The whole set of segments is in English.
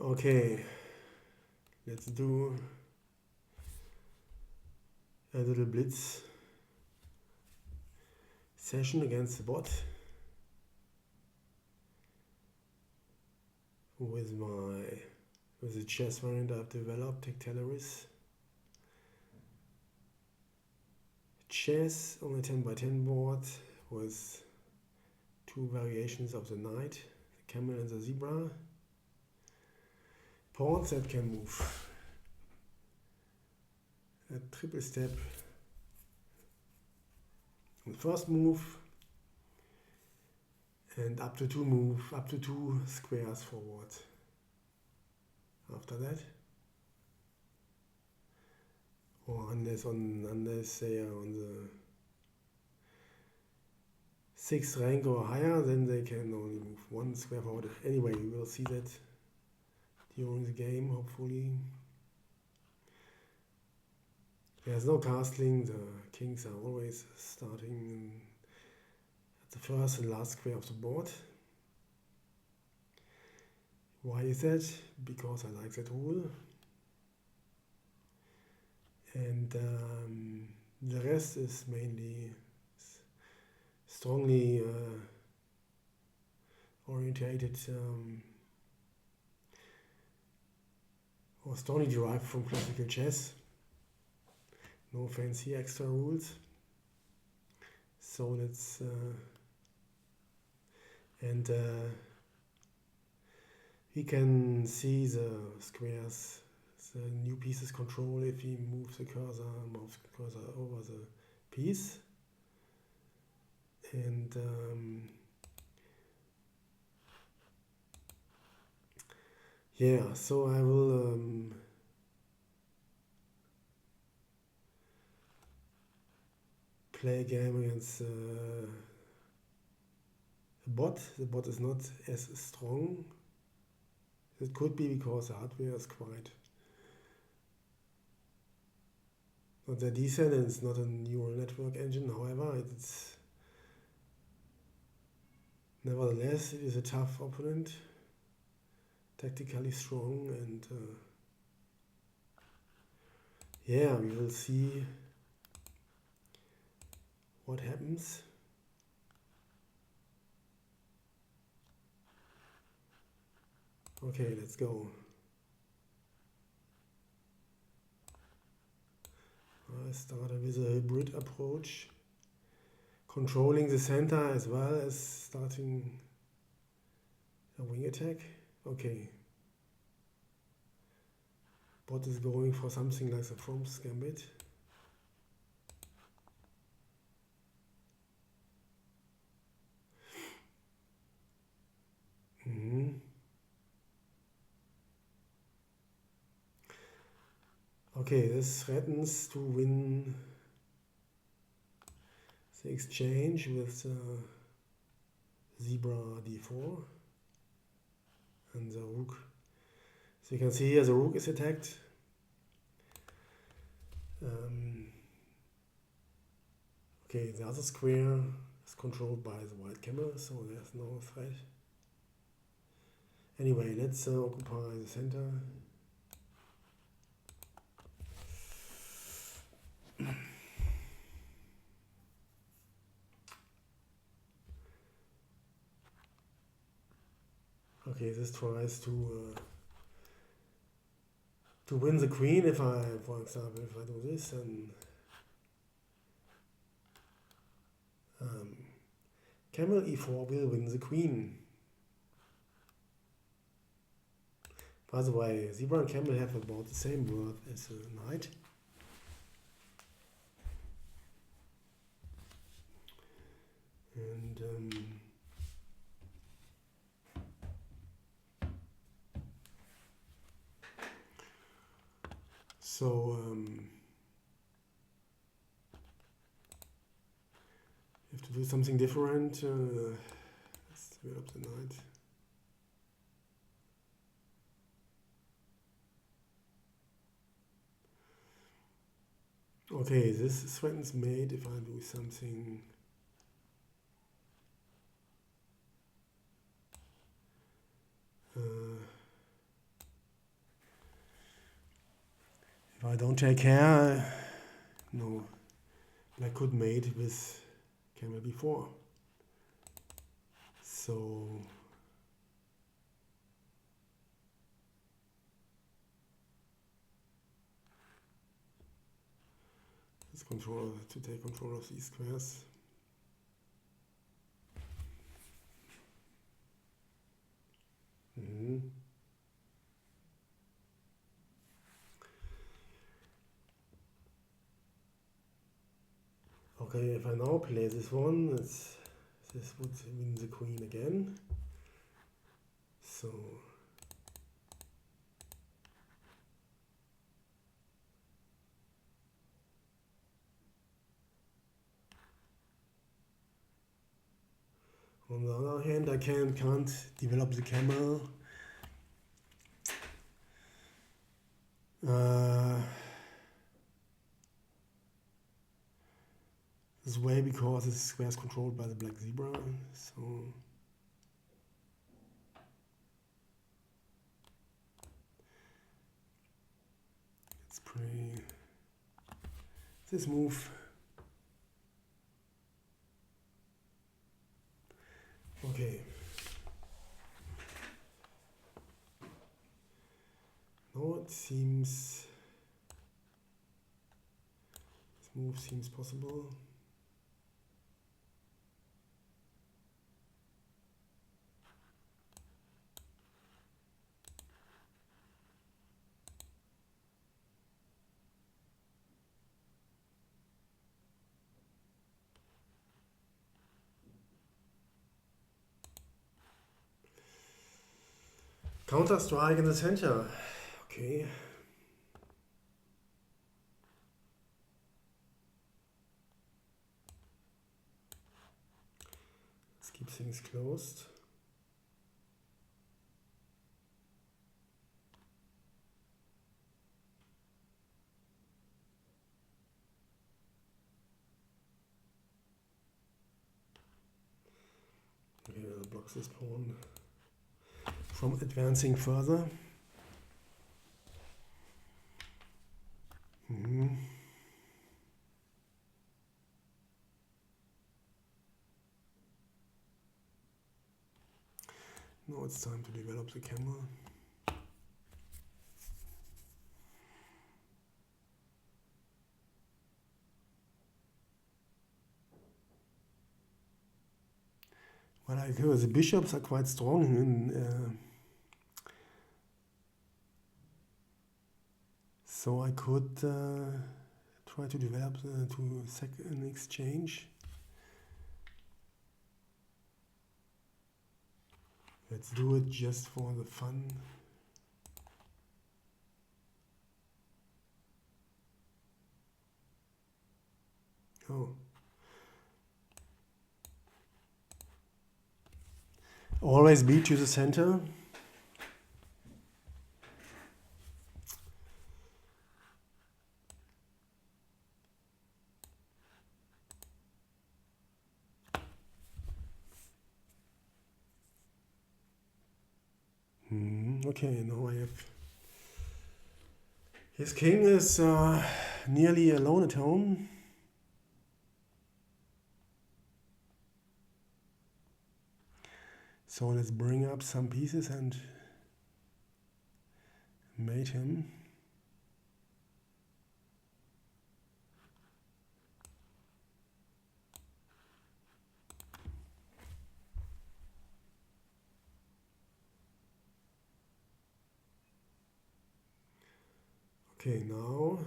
Okay, let's do a little blitz session against the bot with the chess variant I've developed, Tactalaris. Chess on a 10x10 board with two variations of the knight, the camel and the zebra. Pawns that can move. A triple step. The first move and up to two squares forward. After that, or unless they are on the 6th rank or higher, then they can only move one square forward. Anyway, we will see that during the game, hopefully. There's no castling, the kings are always starting at the first and last square of the board. Why is that? Because I like that rule. And the rest is mainly strongly orientated or strongly derived from classical chess. No fancy extra rules. So let's we can see the squares, the new pieces control if we move the cursor over the piece. And yeah, so I will play a game against the bot. The bot is not as strong. It could be because the hardware is quite not that decent and it's not a neural network engine. However, it's nevertheless it is a tough opponent, tactically strong, and yeah, we will see what happens. Okay, let's go. I started with a hybrid approach, controlling the center as well as starting a wing attack. Okay. Bot is going for something like the From's Gambit. Okay, this threatens to win the exchange with zebra d4 and the rook. So you can see here the rook is attacked. Okay, the other square is controlled by the white camel, so there's no threat. Anyway, let's occupy the center. Okay, this tries to win the queen. If I, for example, if I do this, and camel e4 will win the queen. By the way, zebra and camel have about the same worth as a knight. And so you have to do something different. Let's develop the knight. Okay, this threatens mate if I do something. I don't take care, no, black could mate with camel before. So let's control to take control of these squares. Okay, if I now play this one, this would win the queen again. So on the other hand, I can't develop the camel. This way because this square is controlled by the black zebra. So let's play this move. Okay. Now it seems this move seems possible. Counter strike in the center. Okay. Let's keep things closed. Okay, I'll block this pawn from advancing further. Now it's time to develop the camel. Well, I hear the bishops are quite strong in, so I could try to develop to second exchange. Let's do it just for the fun. Oh. Always beat to the center. Okay, now I have... His king is nearly alone at home. So let's bring up some pieces and mate him. Okay, now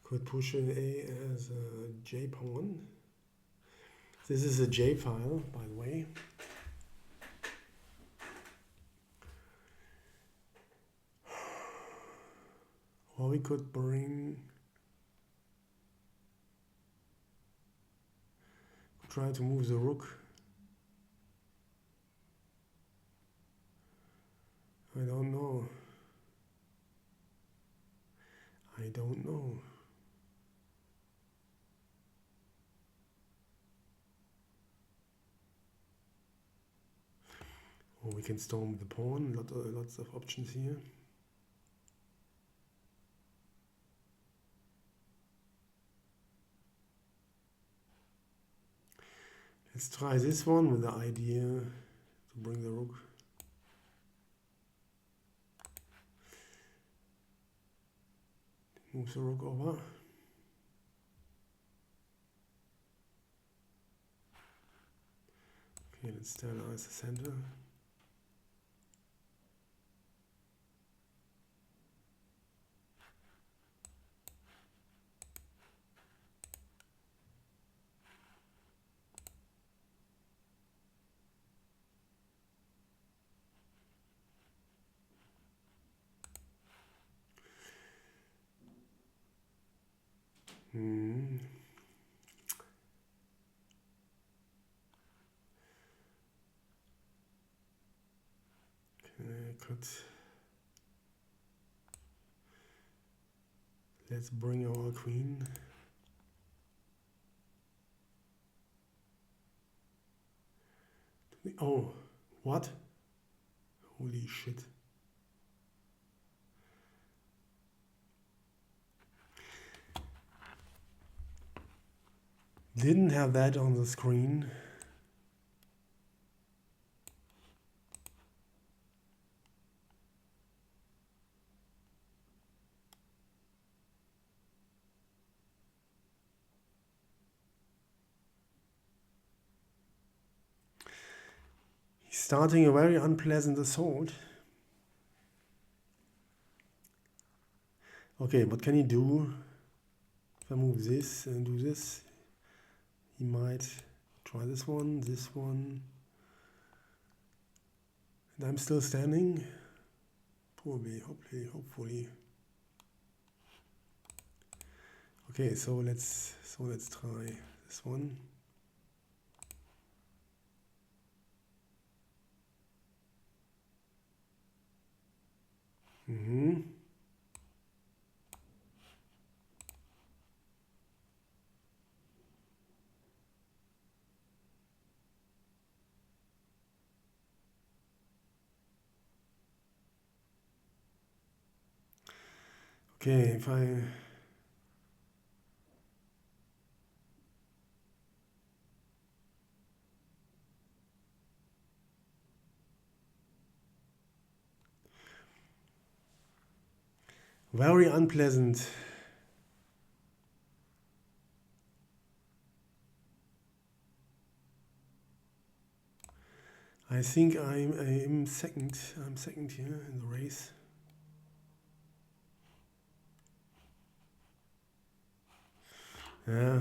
could push an A as a J pawn. This is a J file, by the way. Or we could try to move the rook. I don't know. Or we can storm the pawn, lots of options here. Let's try this one with the idea to bring the rook. Move the rook over. Okay, let's sterilize the center. Let's bring our queen. Oh, what? Holy shit. Didn't have that on the screen. He's starting a very unpleasant assault. Okay, what can he do? If I move this and do this, he might try this one. And I'm still standing. Probably, hopefully. Okay, so let's try this one. Okay, if I very unpleasant. I think I'm second. I'm second here in the race. Yeah.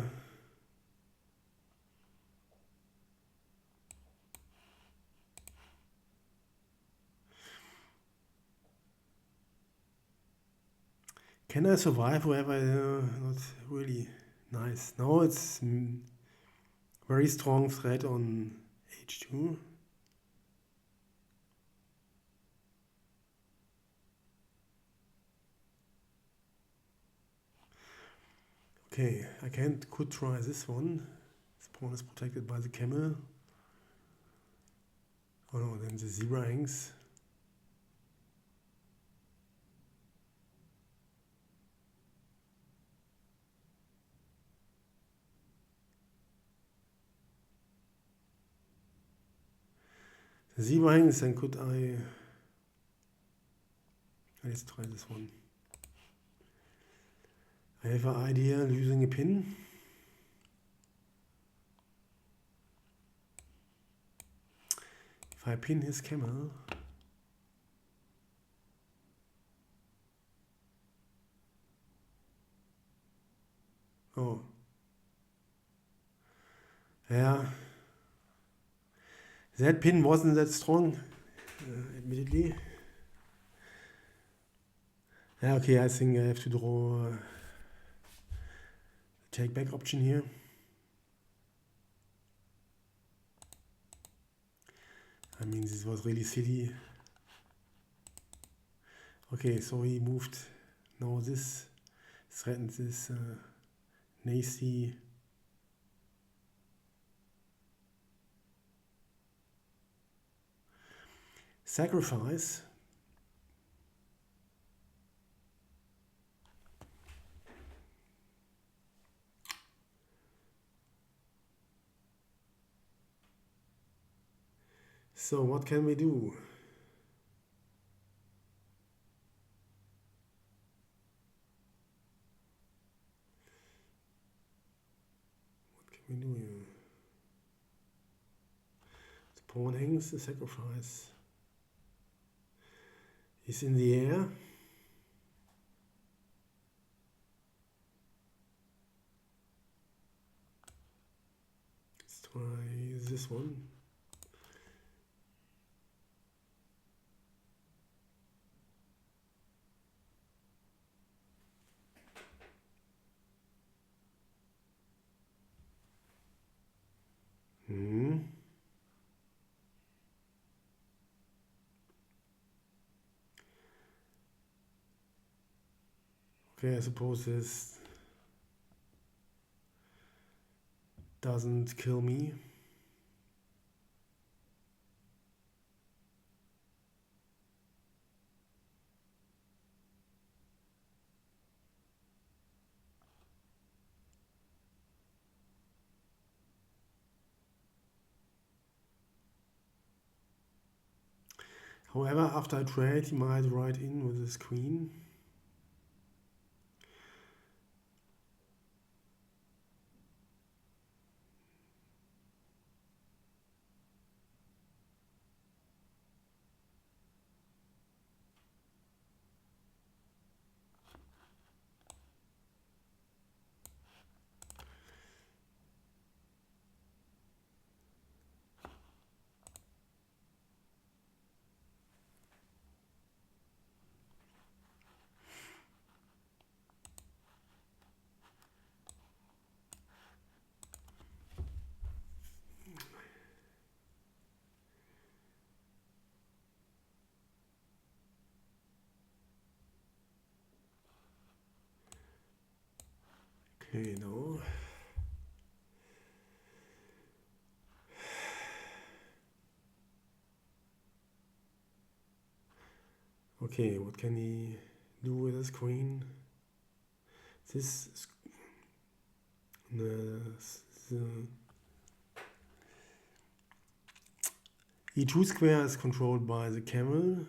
Can I survive whoever? Not really nice. Now it's very strong threat on h2. Okay, could try this one. This pawn is protected by the camel. Oh no, then the zebra hangs. The zebra hangs, then could I... Let's try this one. I have an idea using a pin. If I pin his camel, oh, yeah, that pin wasn't that strong, admittedly. Yeah, okay, I think I have to draw a take back option here. I mean, this was really silly. Okay, so he moved. Now this threatens this nasty. sacrifice. So what can we do? What can we do here? The pawn hangs, the sacrifice is in the air. Let's try this one. Okay, I suppose this doesn't kill me. However, after I trade, he might ride in with his queen. Okay, no. Okay, what can he do with his queen? This the E2 square is controlled by the camel,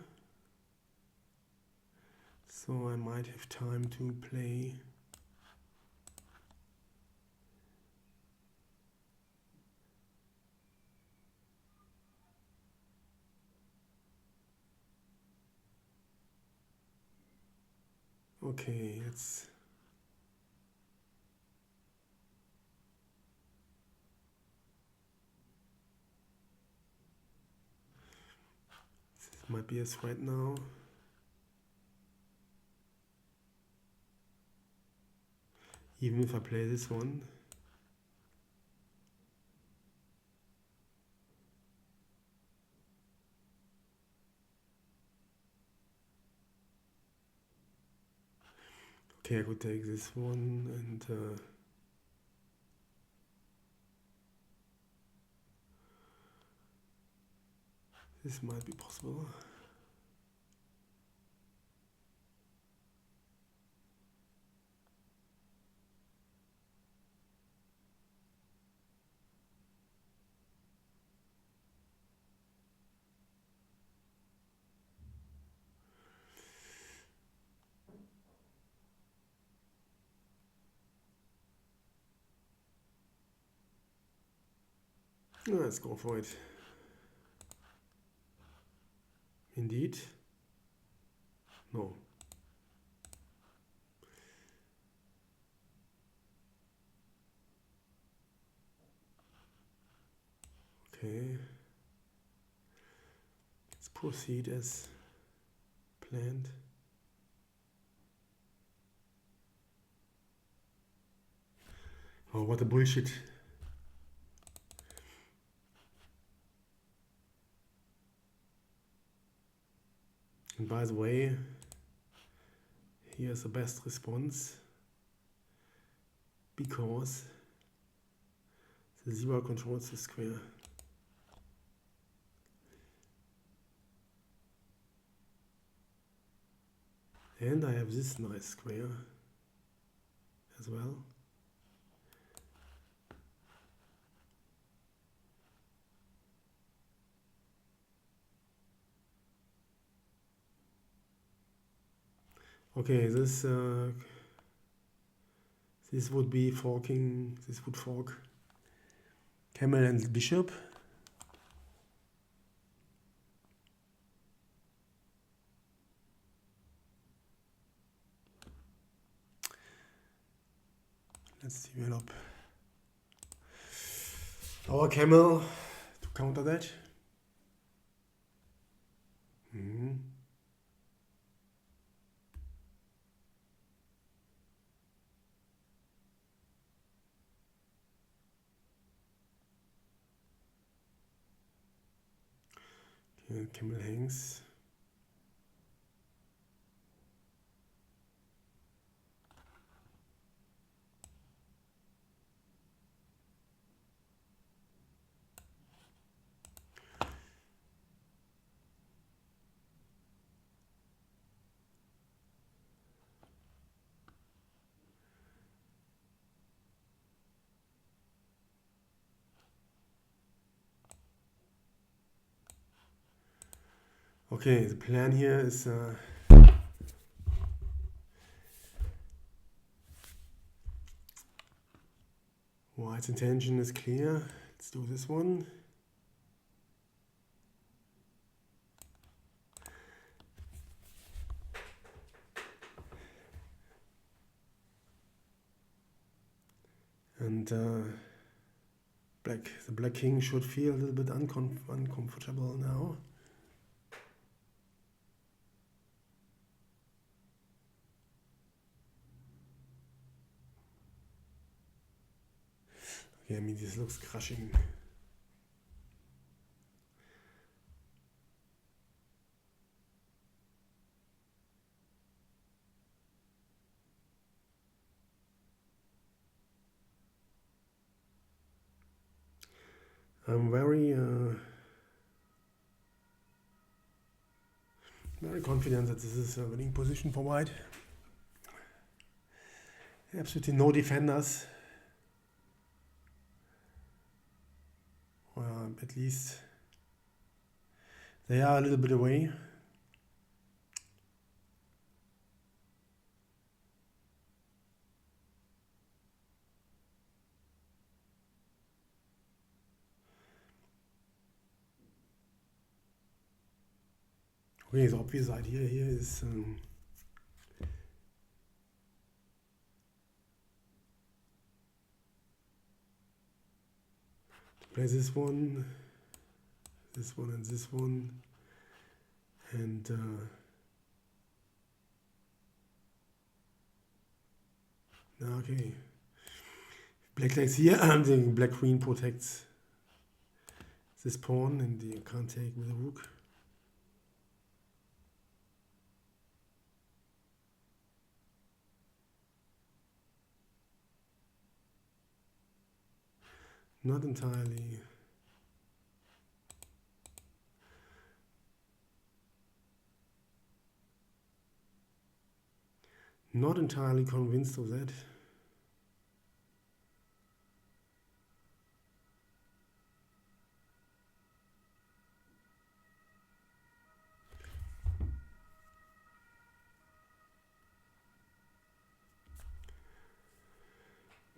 so I might have time to play. Okay, this might be a threat now. Even if I play this one. Okay, I could take this one and this might be possible. Let's go for it. Indeed. No. Okay. Let's proceed as planned. Oh, what a bullshit. And by the way, here's the best response, because the zebra controls the square. And I have this nice square as well. Okay, this would be forking. This would fork camel and bishop. Let's develop our camel to counter that. Okay, camel hangs. Okay, the plan here is white's intention is clear. Let's do this one. And the black king should feel a little bit uncomfortable now. Okay, I mean, this looks crushing. I'm very confident that this is a winning position for white. Absolutely no defenders. Or at least they are a little bit away. Okay, the obvious idea here is to play this one, and this one, and okay. Black likes here, the black queen protects this pawn, and you can't take with the rook. Not entirely. Not entirely convinced of that.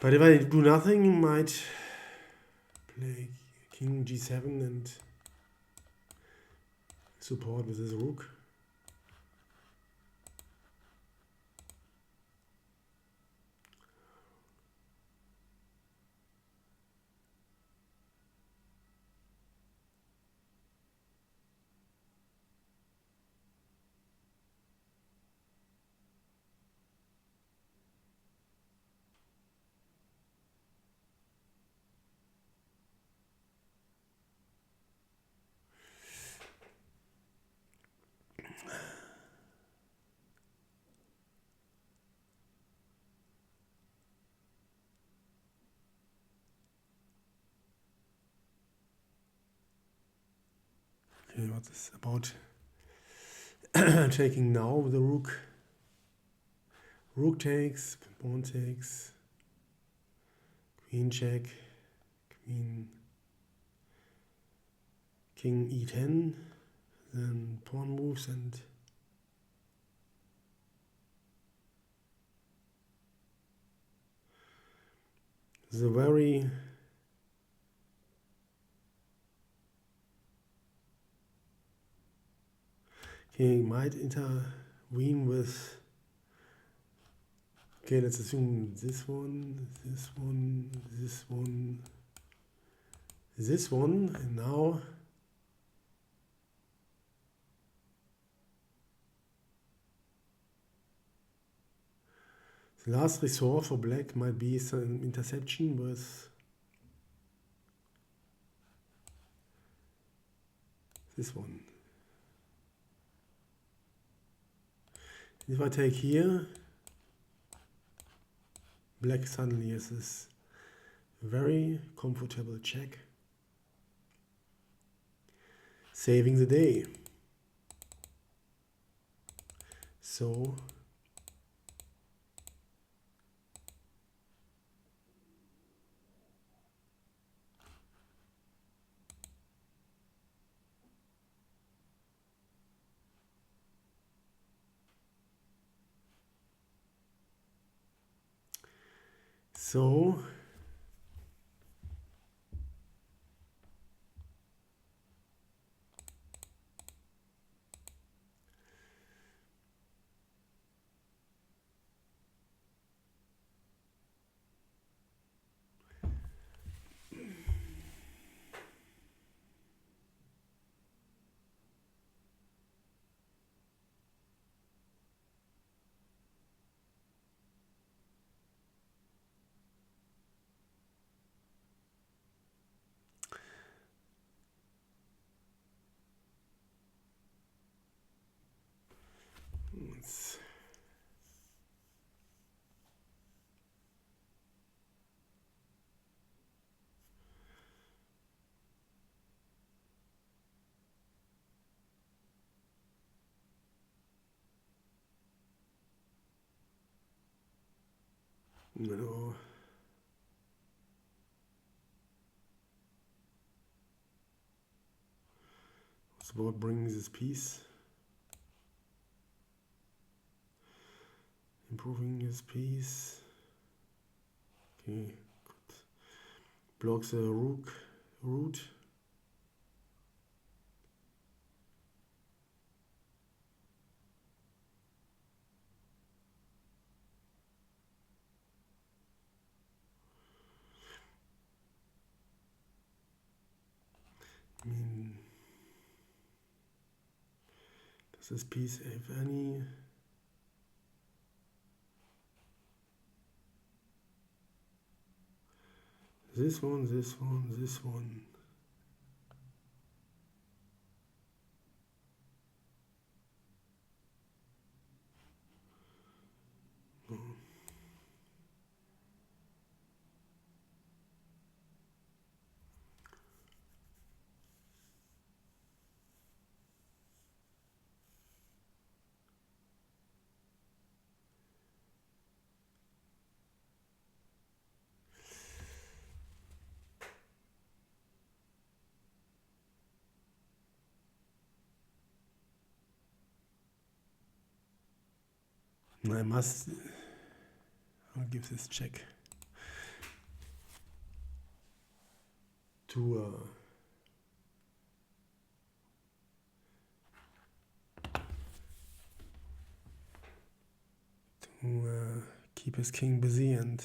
But if I do nothing, I might play king g7 and support with this rook. Okay, what is about taking now with the rook? Rook takes, pawn takes, queen check, queen, king e10, then pawn moves, and the very king might intervene with, okay, let's assume this one, this one, this one, this one, and now the last resort for black might be some interception with this one. If I take here, black suddenly has this very comfortable check, saving the day. So it's, you know, it's about bringing this piece, improving this piece. Okay, good. Blocks the root. I mean, does this piece have any? This one, this one, this one. No. I'll give this check to keep his king busy and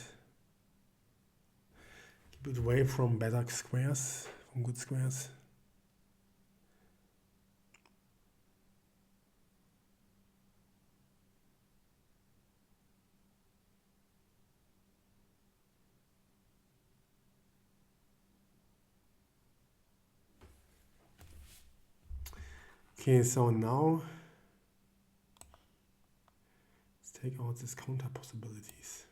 keep it away from better squares, from good squares. Okay, so now let's take out these counter possibilities.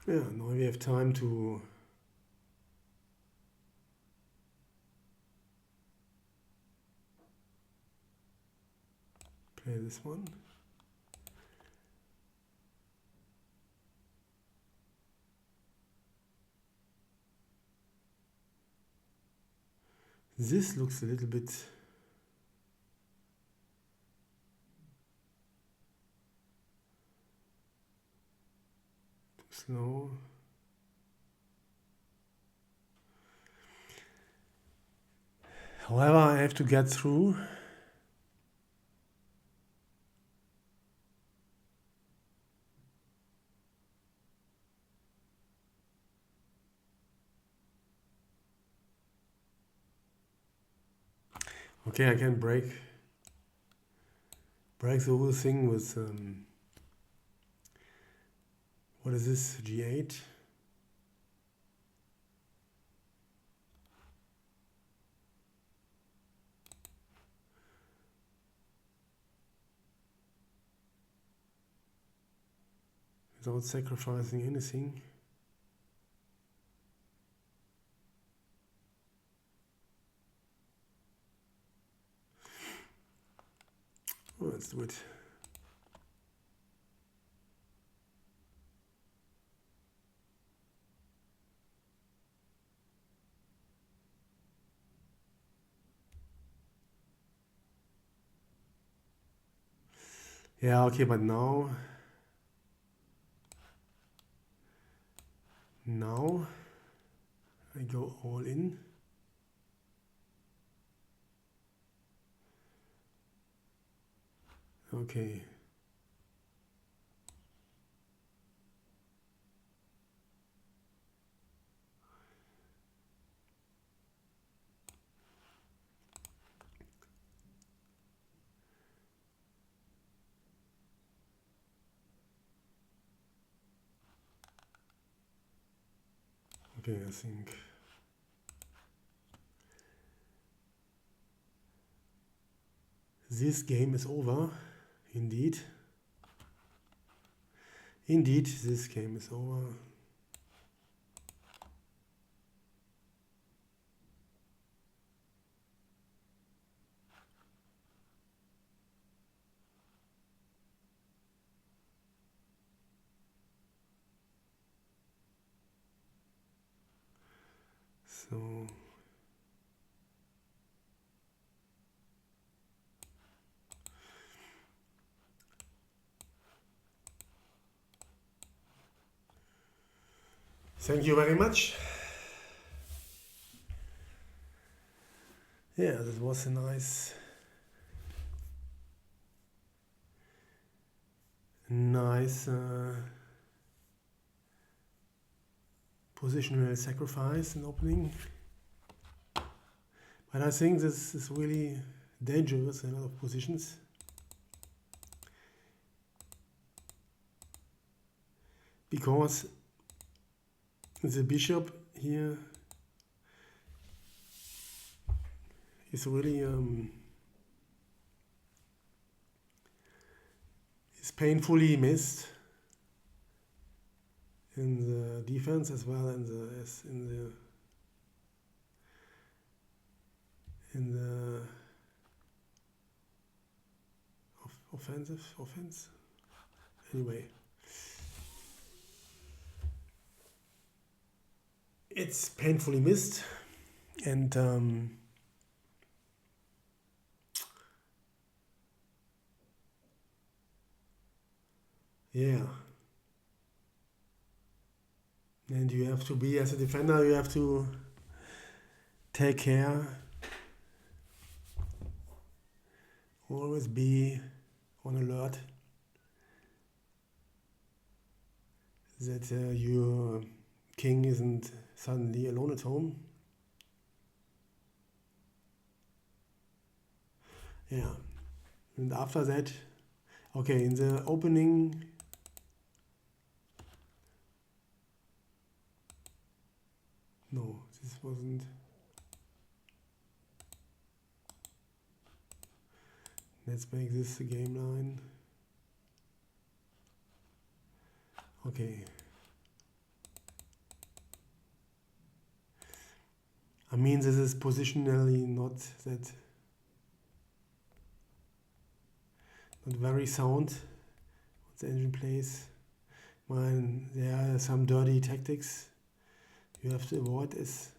Yeah, now we have time to Play this one. This looks a little bit too slow. However, I have to get through. Okay, I can break the whole thing with what is this? G8. Without sacrificing anything. Oh, let's do it. Yeah, okay, but now I go all in. Okay. Okay, I think this game is over. Indeed, this game is over. So thank you very much. Yeah, that was a nice positional sacrifice in opening. But I think this is really dangerous in a lot of positions. Because the bishop here is really is painfully missed in the defense as well as in the offense. Anyway, it's painfully missed, and yeah. And you have to be, as a defender, you have to take care, always be on alert that your king isn't suddenly alone at home. Yeah, and after that, okay, in the opening, no, this wasn't. Let's make this a game line. Okay. I mean, this is positionally not not very sound what the engine plays. When there are some dirty tactics you have to avoid is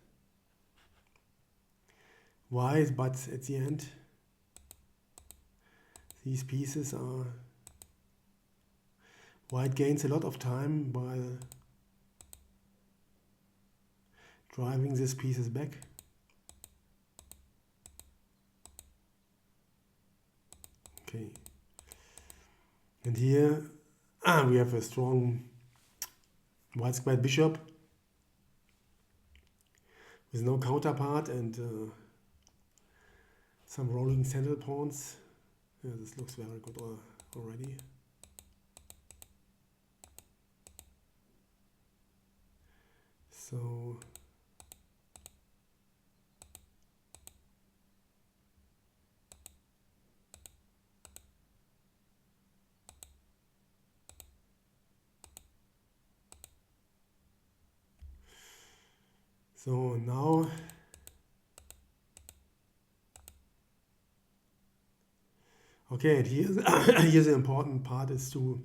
wide, but at the end these pieces are white gains a lot of time while driving these pieces back. Okay. And here we have a strong white squared bishop with no counterpart and some rolling central pawns. Yeah, this looks very good already. So now okay, and here's the important part is to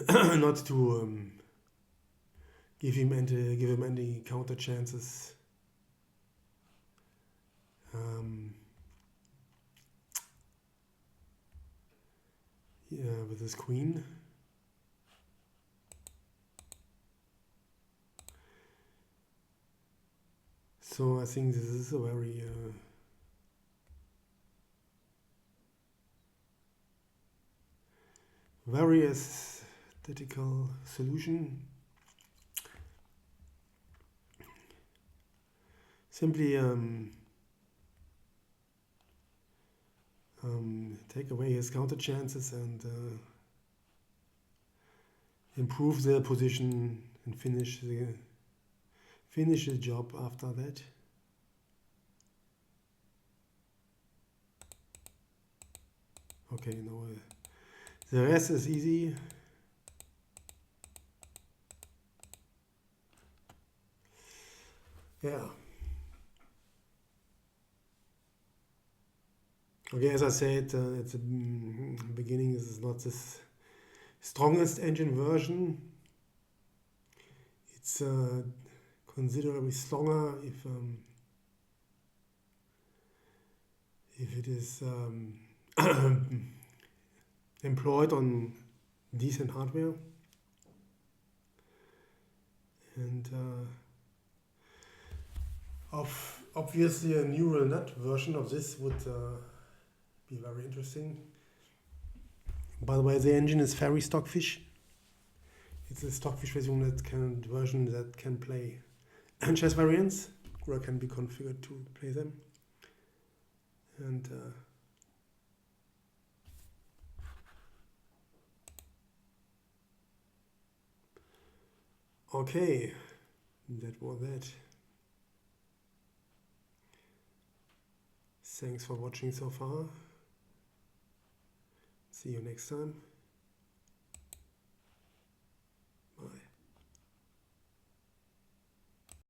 not to give him any counter chances. Yeah, with this queen. So I think this is a very aesthetical solution. Simply take away his counter chances and improve the position and finish the job after that. Okay, now the rest is easy. Yeah. Okay, as I said at the beginning, this is not this strongest engine version. It's considerably stronger if it is employed on decent hardware. And obviously a neural net version of this would be very interesting. By the way, the engine is very Stockfish. It's a Stockfish version that can play chess variants, or can be configured to play them. And okay, that was that. Thanks for watching so far. See you next time.